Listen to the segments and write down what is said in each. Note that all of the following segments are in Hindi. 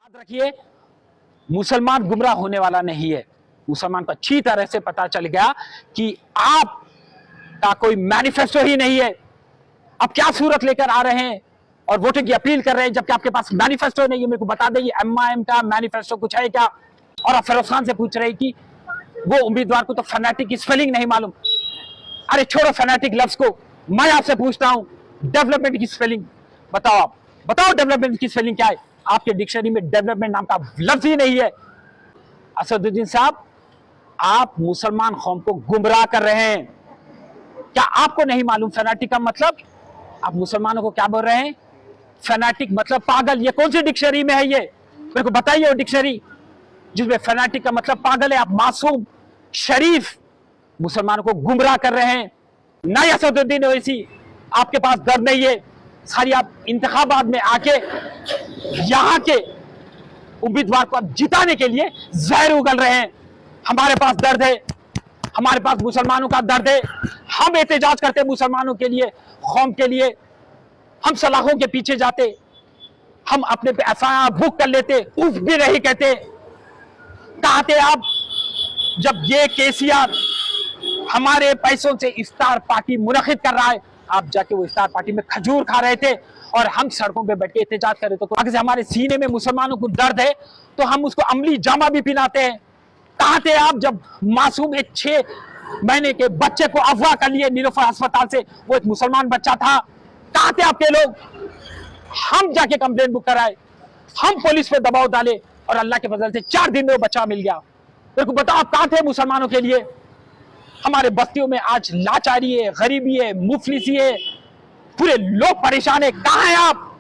याद रखिए, मुसलमान गुमराह होने वाला नहीं है। मुसलमान को अच्छी तरह से पता चल गया कि आप का कोई मैनिफेस्टो ही नहीं है। अब क्या सूरत लेकर आ रहे हैं और वोटिंग की अपील कर रहे हैं जबकि आपके पास मैनिफेस्टो नहीं है। मेरे को बता दें एमआईएम का मैनिफेस्टो कुछ है क्या? और आप फिरोज खान से पूछ रहे हैं कि वो उम्मीदवार को तो फैनेटिक की स्पेलिंग नहीं मालूम। अरे छोड़ो फैनेटिक लफ्ज को, मैं आपसे पूछता हूं डेवलपमेंट की स्पेलिंग बताओ। आप बताओ डेवलपमेंट की स्पेलिंग क्या है? आपके डिक्शनरी में डेवलपमेंट नाम का लफ्ज ही नहीं है। असदुद्दीन साहब, आप मुसलमान कौम को गुमराह कर रहे हैं। क्या आपको नहीं मालूम फैनाटिक का मतलब? आप मुसलमानों को क्या बोल रहे हैं? फैनाटिक मतलब पागल। ये कौन सी डिक्शनरी में है? ये मेरे को बताइए वो डिक्शनरी जिसमें फैनाटिक का मतलब पागल है। आप मासूम शरीफ मुसलमानों को गुमराह कर रहे हैं। नहीं असदुद्दीन ओवैसी, आपके पास दर्द नहीं है। सारी आप इंतखाबात में आके यहां के उम्मीदवार को आप जिताने के लिए जहर उगल रहे हैं। हमारे पास दर्द है, हमारे पास मुसलमानों का दर्द है। हम एहतजाज करते मुसलमानों के लिए, कौम के लिए। हम सलाखों के पीछे जाते, हम अपने पे एफआईआर बुक कर लेते, उफ भी नहीं कहते। कहाँ थे आप जब ये केसीआर हमारे पैसों से इफ्तार पार्टी मुनक्किद कर रहा है? आप जाके वो इफ्तार पार्टी में खजूर खा रहे थे और हम सड़कों पे बैठ के एहतजाज कर रहे थे। तो अगर हमारे सीने में मुसलमानों को दर्द है तो हम उसको अमली जामा भी पहनाते हैं। कहाँ थे आप जब मासूम एक 6 महीने के बच्चे को अगवा कर लिए नीलोफर अस्पताल से? वो एक मुसलमान बच्चा था। कहाँ थे आपके लोग? हम जाके कंप्लेंट बुक कराए, हम पुलिस पे दबाव डाले और अल्लाह के फजल से 4 दिन में वो बच्चा मिल गया। मेरे को बताओ आप कहाँ थे मुसलमानों के लिए? हमारे बस्तियों में आज लाचारी है, गरीबी है, मुफलिसी है, पूरे लोग परेशान है। कहाँ हैं आप?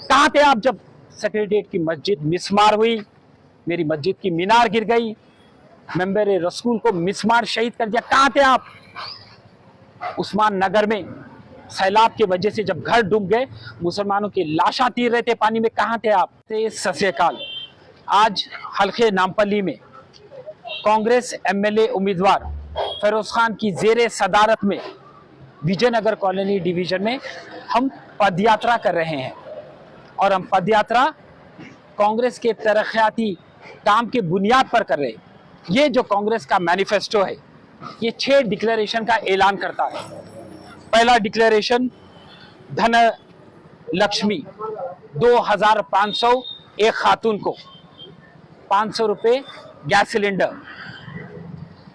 कहाँ थे आप जब सेक्रेटेरिएट की मस्जिद मिसमार हुई, मेरी मस्जिद की मीनार गिर गई, मेंबर रसूल को मिसमार शहीद कर दिया? कहाँ थे आप? उस्मान नगर में सैलाब की वजह से जब घर डूब गए, मुसलमानों की लाशा तीर रहे थे पानी में, कहाँ थे आप? सत श्री अकाल। आज हल्के नामपल्ली में कांग्रेस एमएलए उम्मीदवार फिरोज खान की जेरे सदारत में विजयनगर कॉलोनी डिवीजन में हम पदयात्रा कर रहे हैं। और हम पदयात्रा कांग्रेस के तरक्याती काम के बुनियाद पर कर रहे हैं। ये जो कांग्रेस का मैनिफेस्टो है, ये 6 डिक्लेरेशन का ऐलान करता है। पहला डिक्लेरेशन, धन लक्ष्मी 2500 एक खातून को 500 रुपये गैस सिलेंडर,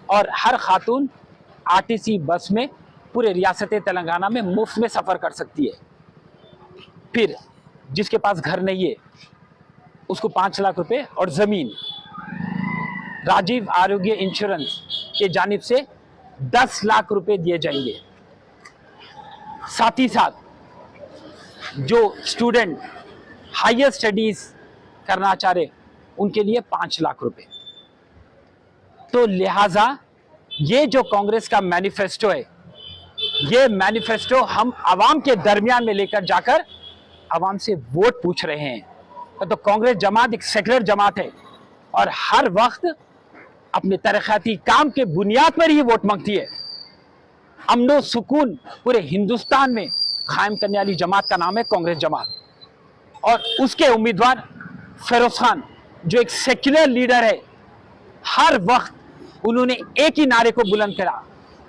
और हर खातून आरटीसी बस में पूरे रियासत तेलंगाना में मुफ्त में सफ़र कर सकती है। फिर जिसके पास घर नहीं है उसको 5 लाख रुपए और ज़मीन। राजीव आरोग्य इंश्योरेंस के जानिब से 10 लाख रुपए दिए जाएंगे। साथ ही साथ जो स्टूडेंट हायर स्टडीज करना चाह रहे उनके लिए 5 लाख रुपए। तो लिहाजा ये जो कांग्रेस का मैनिफेस्टो है, ये मैनिफेस्टो हम आवाम के दरमियान में लेकर जाकर आवाम से वोट पूछ रहे हैं। तो कांग्रेस जमात एक सेकुलर जमात है और हर वक्त अपने तरक्याती काम के बुनियाद पर ही वोट मांगती है। अमनो सुकून पूरे हिंदुस्तान में कायम करने वाली जमात का नाम है कांग्रेस जमात। और उसके उम्मीदवार फिरोज खान जो एक सेक्युलर लीडर है, हर वक्त उन्होंने एक ही नारे को बुलंद करा,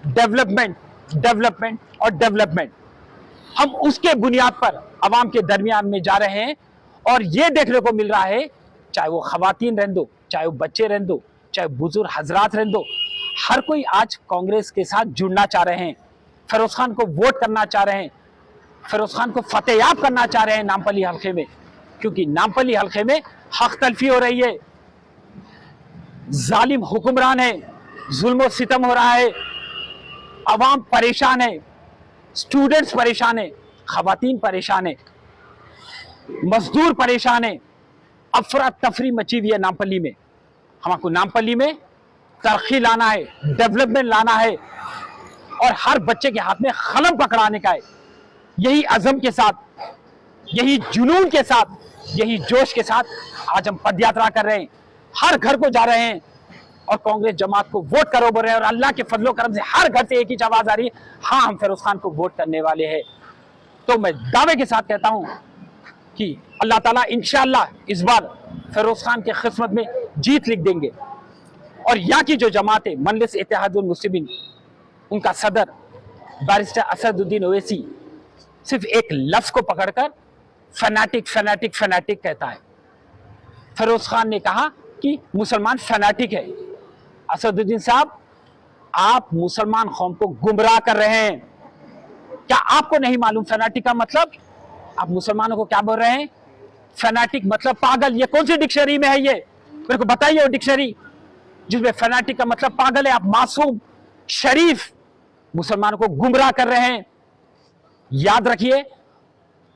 डेवलपमेंट, डेवलपमेंट और डेवलपमेंट। हम उसके बुनियाद पर आवाम के दरमियान में जा रहे हैं और ये देखने को मिल रहा है, चाहे वो खवातीन रहने दो, चाहे वो बच्चे रहने दो, चाहे बुजुर्ग हजरात रहने दो, हर कोई आज कांग्रेस के साथ जुड़ना चाह रहे हैं, फिरोज खान को वोट करना चाह रहे हैं, फिरोज खान को फतेहयाब करना चाह रहे हैं नामपल्ली हल्के में। क्योंकि नामपल्ली हल्के में हक तलफी हो रही है, जालिम हुक्मरान है, जुल्म सितम हो रहा है, अवाम परेशान है, स्टूडेंट्स परेशान है, खवातीन परेशान है, मजदूर परेशान है, अफरा तफरी मची हुई है नामपल्ली में। हमको नामपल्ली में तरक्की लाना है, डेवलपमेंट लाना है और हर बच्चे के हाथ में कलम पकड़ाने का है। यही अज़म के साथ, यही जुनून के साथ, यही जोश के साथ आज हम पदयात्रा कर रहे हैं, हर घर को जा रहे हैं और कांग्रेस जमात को वोट करो बोल रहे हैं। और अल्लाह के फजलो करम से हर घर से एक ही आवाज आ रही है, हाँ हम फिरोज खान को वोट करने वाले हैं। तो मैं दावे के साथ कहता हूं कि अल्लाह ताला इंशाअल्लाह इस बार फिरोज खान के किस्मत में जीत लिख देंगे। और यहाँ की जो जमात है मजलिस इत्तेहादुल मुस्लिमीन, उनका सदर बैरिस्टर असदुद्दीन ओवैसी सिर्फ एक लफ्ज को पकड़कर फैनाटिक फैनाटिक फैनाटिक कहता है। फिरोज खान ने कहा कि मुसलमान फैनाटिक है। असदुद्दीन साहब, आप मुसलमान कौम को गुमराह कर रहे हैं। क्या आपको नहीं मालूम फैनाटिक का मतलब? आप मुसलमानों को क्या बोल रहे हैं? फैनाटिक मतलब पागल। ये कौन सी डिक्शनरी में है? ये मेरे को बताइए वो डिक्शनरी जिसमें फैनाटिक का मतलब पागल है। आप मासूम शरीफ मुसलमानों को गुमराह कर रहे हैं। याद रखिए,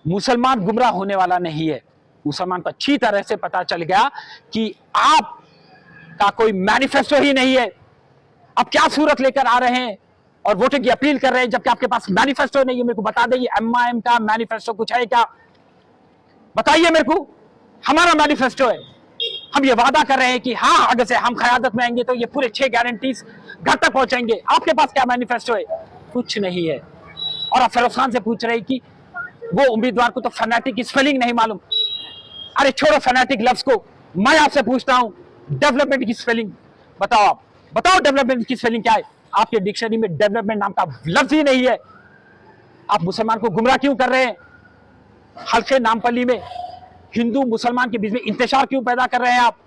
मुसलमान गुमराह होने वाला नहीं है। मुसलमान को अच्छी तरह से पता चल गया कि आप का कोई मैनिफेस्टो ही नहीं है। अब क्या सूरत लेकर आ रहे हैं और वोटिंग की अपील कर रहे हैं जबकि आपके पास मैनिफेस्टो नहीं है। मेरे को बता दें, एमआईएम का मैनिफेस्टो कुछ है क्या? बताइए मेरे को। हमारा मैनिफेस्टो है, हम ये वादा कर रहे हैं कि हाँ, अगर से हम क़यादत में आएंगे तो ये पूरे 6 गारंटीज घर तक पहुंचाएंगे। आपके पास क्या मैनिफेस्टो है? कुछ नहीं है। और आप फिरोज खान से पूछ रहे हैं कि वो उम्मीदवार को तो फैनाटिक की स्पेलिंग नहीं मालूम। अरे छोड़ो फैनाटिक लफ्ज को, मैं आपसे पूछता हूं डेवलपमेंट की स्पेलिंग बताओ। आप बताओ डेवलपमेंट की स्पेलिंग क्या है? आपके डिक्शनरी में डेवलपमेंट नाम का लफ्ज ही नहीं है। आप मुसलमान को गुमराह क्यों कर रहे हैं? हल्के नामपल्ली में हिंदू मुसलमान के बीच में इंतशार क्यों पैदा कर रहे हैं आप?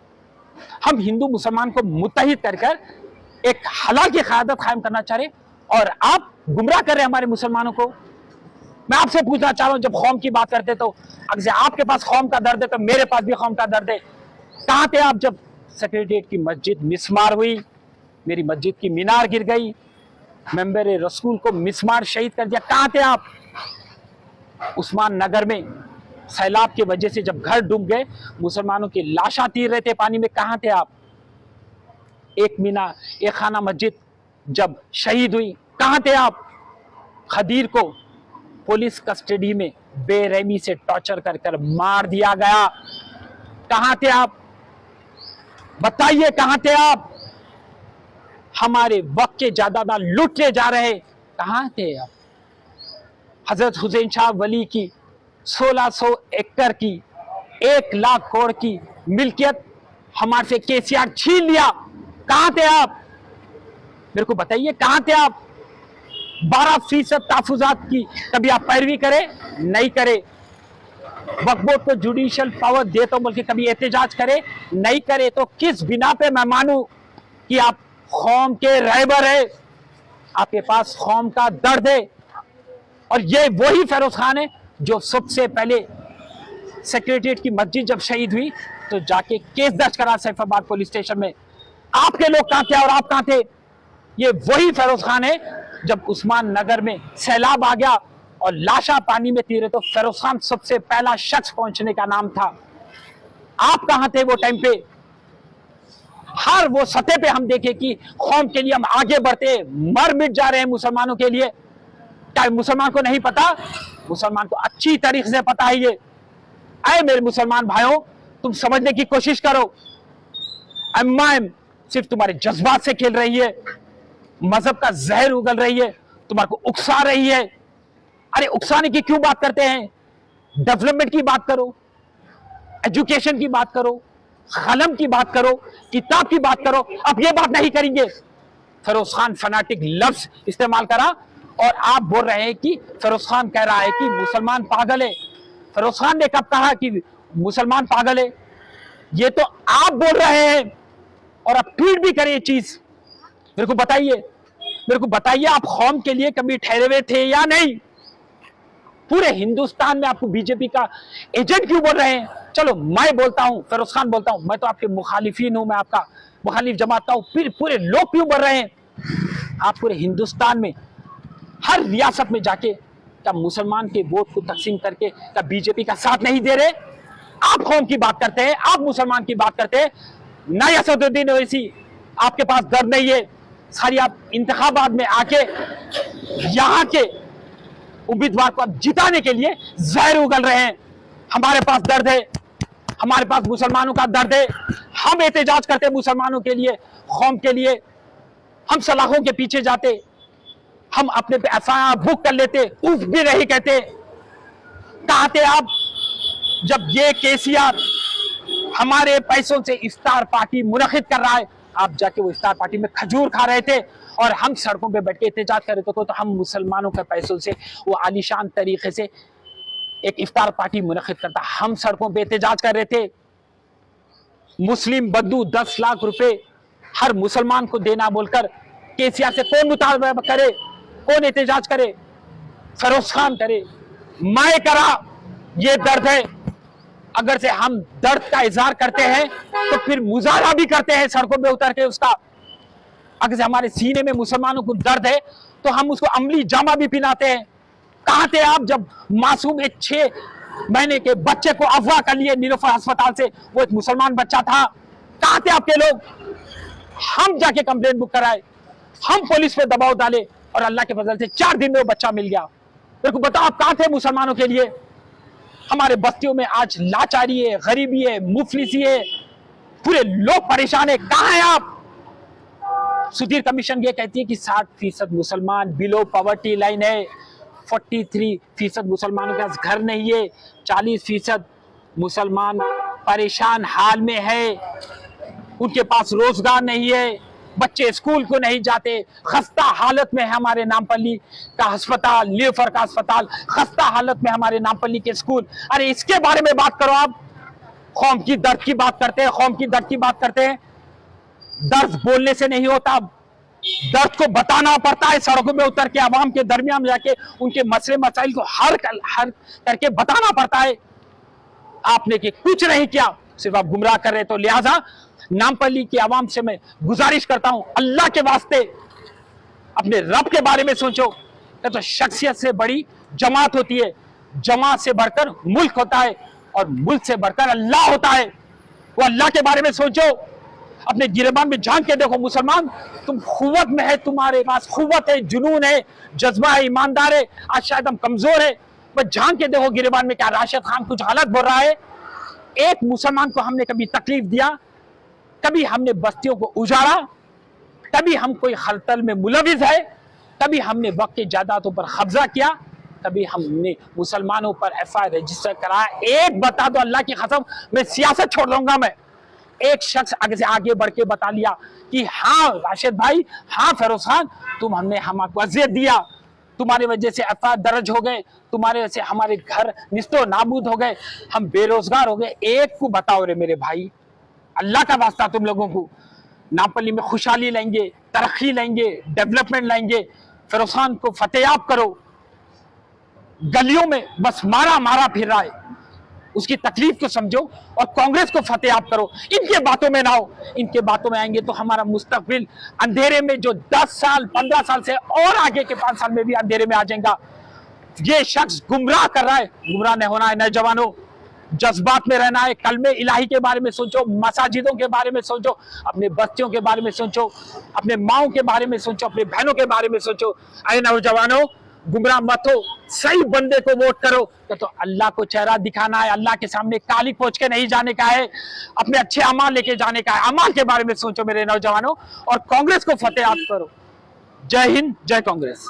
हम हिंदू मुसलमान को मुत्तहिद कर एक हलाल की क़यादत कायम करना चाह रहे और आप गुमराह कर रहे हैं हमारे मुसलमानों को। मैं आपसे पूछना चाह रहा हूं, जब कौम की बात करते तो अगर आपके पास कौम का दर्द है तो मेरे पास भी कौम का दर्द है। कहां थे आप जब सेक्रेटेरिएट की मस्जिद मिसमार हुई? मेरी मस्जिद की मीनार गिर गई, मेंबर रसूल को मिसमार शहीद कर दिया। कहां थे आप? उस्मान नगर में सैलाब की वजह से जब घर डूब गए, मुसलमानों की लाशें तीर रहे थे पानी में, कहां थे आप? एक मीनार, एक खाना मस्जिद जब शहीद हुई, कहां थे आप? खदीर को पुलिस कस्टडी में बेरहमी से टॉर्चर कर मार दिया गया, कहां थे आप? बताइए कहां थे आप? हमारे वक्त के जायदाद लूटने जा रहे, कहां थे आप? हजरत हुसैन शाह वली की 1600 एकड़ की 1 लाख करोड़ की मिल्कियत हमारे से केसीआर छीन लिया, कहां थे आप? मेरे को बताइए कहां थे आप? 12% तहफुजात की कभी आप पैरवी करे? नहीं करे। वक्फ बोर्ड को जुडिशियल पावर दे तो बोल के कभी एहतजाज करे? नहीं करे। तो किस बिना पे मैं मानूं कि आप कौम के रहबर है, आपके पास कौम का दर्द है? और ये वही फिरोज खान है जो सबसे पहले सेक्रेटेरिएट की मस्जिद जब शहीद हुई तो जाके केस दर्ज करा सैफाबाद पुलिस स्टेशन में। आपके लोग कहां थे और आप कहां थे? ये वही फिरोज खान है जब उस्मान नगर में सैलाब आ गया और लाशा पानी में तीरे तो फिरोज खान सबसे पहला शख्स पहुंचने का नाम था। आप कहां थे वो टाइम पे? हर वो सतह पे हम देखे कि कौम के लिए हम आगे बढ़ते, मर मिट जा रहे हैं मुसलमानों के लिए। क्या मुसलमान को नहीं पता? मुसलमान को अच्छी तरीके से पता है ये। आए मेरे मुसलमान भाइयों, तुम समझने की कोशिश करो। एमआईएम सिर्फ तुम्हारे जज्बात से खेल रही है, मजहब का जहर उगल रही है, तुम्हारे को उकसा रही है। अरे उकसाने की क्यों बात करते हैं? डेवलपमेंट की बात करो, एजुकेशन की बात करो, कलम की बात करो, किताब की बात करो। अब ये बात नहीं करेंगे। फिरोज खान फनाटिक लफ्ज इस्तेमाल करा और आप बोल रहे हैं कि फिरोज खान कह रहा है कि मुसलमान पागल है। फिरोज खान ने कब कहा कि मुसलमान पागल है? ये तो आप बोल रहे हैं और आप ट्वीट भी करें ये चीज। मेरे को बताइए आप कौम के लिए कभी ठहरे हुए थे या नहीं? पूरे हिंदुस्तान में आपको बीजेपी का एजेंट क्यों बोल रहे हैं? चलो मैं बोलता हूं, फिरोज खान बोलता हूं, मैं तो आपके मुखालिफिन हूं, मैं आपका मुखालिफ जमात का हूं। फिर पूरे लोग क्यों बोल रहे हैं? आप पूरे हिंदुस्तान में हर रियासत में जाके क्या मुसलमान के वोट को तकसीम करके क्या बीजेपी का साथ नहीं दे रहे? आप कौम की बात करते हैं, आप मुसलमान की बात करते हैं। नहीं असदुद्दीन ओवैसी, आपके पास दर्द नहीं है। सारी आप इंतखाबात में आके यहां के उम्मीदवार को आप जिताने के लिए जहर उगल रहे हैं। हमारे पास दर्द है, हमारे पास मुसलमानों का दर्द है। हम एहतजाज करते मुसलमानों के लिए, कौम के लिए। हम सलाखों के पीछे जाते, हम अपने पे एफआईआर बुक कर लेते, उफ भी नहीं कहते। कहां थे आप? जब ये केसीआर हमारे पैसों से इफ्तार पार्टी मुनक्किद कर रहा है, आप जाके वो इफ्तार पार्टी में खजूर खा रहे थे और हम सड़कों पे बैठ के एहतजाज कर रहे थे, तो हम मुसलमानों के पैसों से वो आलीशान तरीके से एक इफ्तार पार्टी मुनक्किद करता, हम सड़कों पे एहतजाज कर रहे थे। मुस्लिम बद्दू 10 लाख रुपए हर मुसलमान को देना बोलकर केसीआर से कौन मुतालबा करे, कौन एहतजाज करे? फरोज खान करे, मैं करा, ये दर्द है। अगर से हम दर्द का इजहार करते हैं तो फिर मुजाहरा भी करते हैं सड़कों पे उतर के उसका। अगर से हमारे सीने में मुसलमानों को दर्द है तो हम उसको अमली जामा भी पहनाते हैं। कहां थे आप जब मासूम एक 6 महीने के बच्चे को अगवा कर लिए नीलोफर अस्पताल से? वो एक मुसलमान बच्चा था। कहां थे आपके लोग? हम जाके कंप्लेंट बुक कराए, हम पुलिस पे दबाव डाले और अल्लाह के फजल से 4 दिन में वो बच्चा मिल गया। मेरे को बताओ आप कहां थे मुसलमानों के लिए? हमारे बस्तियों में आज लाचारी है, गरीबी है, मुफलिसी है, पूरे लोग परेशान है। कहां है आप? सुधीर कमीशन ये कहती है कि 60% मुसलमान बिलो पॉवर्टी लाइन है, 43% मुसलमानों के पास घर नहीं है, 40% मुसलमान परेशान हाल में है, उनके पास रोजगार नहीं है, बच्चे स्कूल को नहीं जाते, खस्ता हालत में है हमारे नामपल्ली का अस्पताल, नीलोफर का अस्पताल, खस्ता हालत में हमारे नामपल्ली के स्कूल। अरे इसके बारे में बात करो आप। कौम की दर्द की बात करते हैं, कौम की दर्द की बात करते हैं। दर्द बोलने से नहीं होता, दर्द को बताना पड़ता है, सड़कों में उतर के आवाम के दरमियान जाके उनके मसले मसाइल को हर करके बताना पड़ता है। आपने कि कुछ नहीं किया, सिर्फ आप गुमराह कर रहे। तो लिहाजा नामपल्ली की आवाम से मैं गुजारिश करता हूं, अल्लाह के वास्ते अपने रब के बारे में सोचो। तो शख्सियत से बड़ी जमात होती है, जमात से बढ़कर मुल्क होता है और मुल्क से बढ़कर अल्लाह होता है। वो अल्लाह के बारे में सोचो, अपने गिरबान में झांक के देखो। मुसलमान तुम खुवत में है, तुम्हारे पास खुवत है, जुनून है, जज्बा है, ईमानदार है। आज शायद हम कमजोर है, बस झांक के देखो गिरबान में क्या राशिद खान कुछ गलत बोल रहा है। एक मुसलमान को हमने कभी तकलीफ दिया? कभी हमने बस्तियों को उजाड़ा? कभी हम कोई खलतल में मुलविस है? कभी हमने वक्त की जायदादों पर कब्जा किया? कभी हमने मुसलमानों पर FIR रजिस्टर कराया? एक बता दो, अल्लाह की कसम, मैं सियासत छोड़ दूंगा। मैं एक शख्स आगे से आगे बढ़ के बता लिया कि हाँ राशिद भाई, हाँ फरोज खान, तुम हमने हमको अजियत दिया, तुम्हारी वजह से FIR दर्ज हो गए, तुम्हारे वजह से हमारे घर निस्तो नाबूद हो गए, हम बेरोजगार हो गए। एक को बताओ रे मेरे भाई, अल्लाह का वास्ता, तुम लोगों को नामपल्ली में खुशहाली लाएंगे, तरक्की लाएंगे, डेवलपमेंट लाएंगे। फरोज खान को फतेयाब करो, गलियों में बस मारा मारा फिर रहा है, उसकी तकलीफ को समझो और कांग्रेस को फतेयाब करो। इनके बातों में ना हो, इनके बातों में आएंगे तो हमारा मुस्तकबिल अंधेरे में, जो 10 साल 15 साल से और आगे के 5 साल में भी अंधेरे में आ जाएगा। ये शख्स गुमराह कर रहा है, गुमराह नहीं होना है। नौजवानों, जज्बात में रहना है, कलमे इलाही के बारे में सोचो, मसाजिदों के बारे में सोचो, अपने बच्चों के बारे में सोचो, अपने माओं के बारे में सोचो, अपने बहनों के बारे में सोचो। अरे नौजवानों, गुमराह मत हो, सही बंदे को वोट करो। तो अल्लाह को चेहरा दिखाना है, अल्लाह के सामने काली पोंछ के नहीं जाने का है, अपने अच्छे अमाल लेके जाने का है। अमाल के बारे में सोचो मेरे नौजवानों, और कांग्रेस को फतेह करो। जय हिंद, जय कांग्रेस।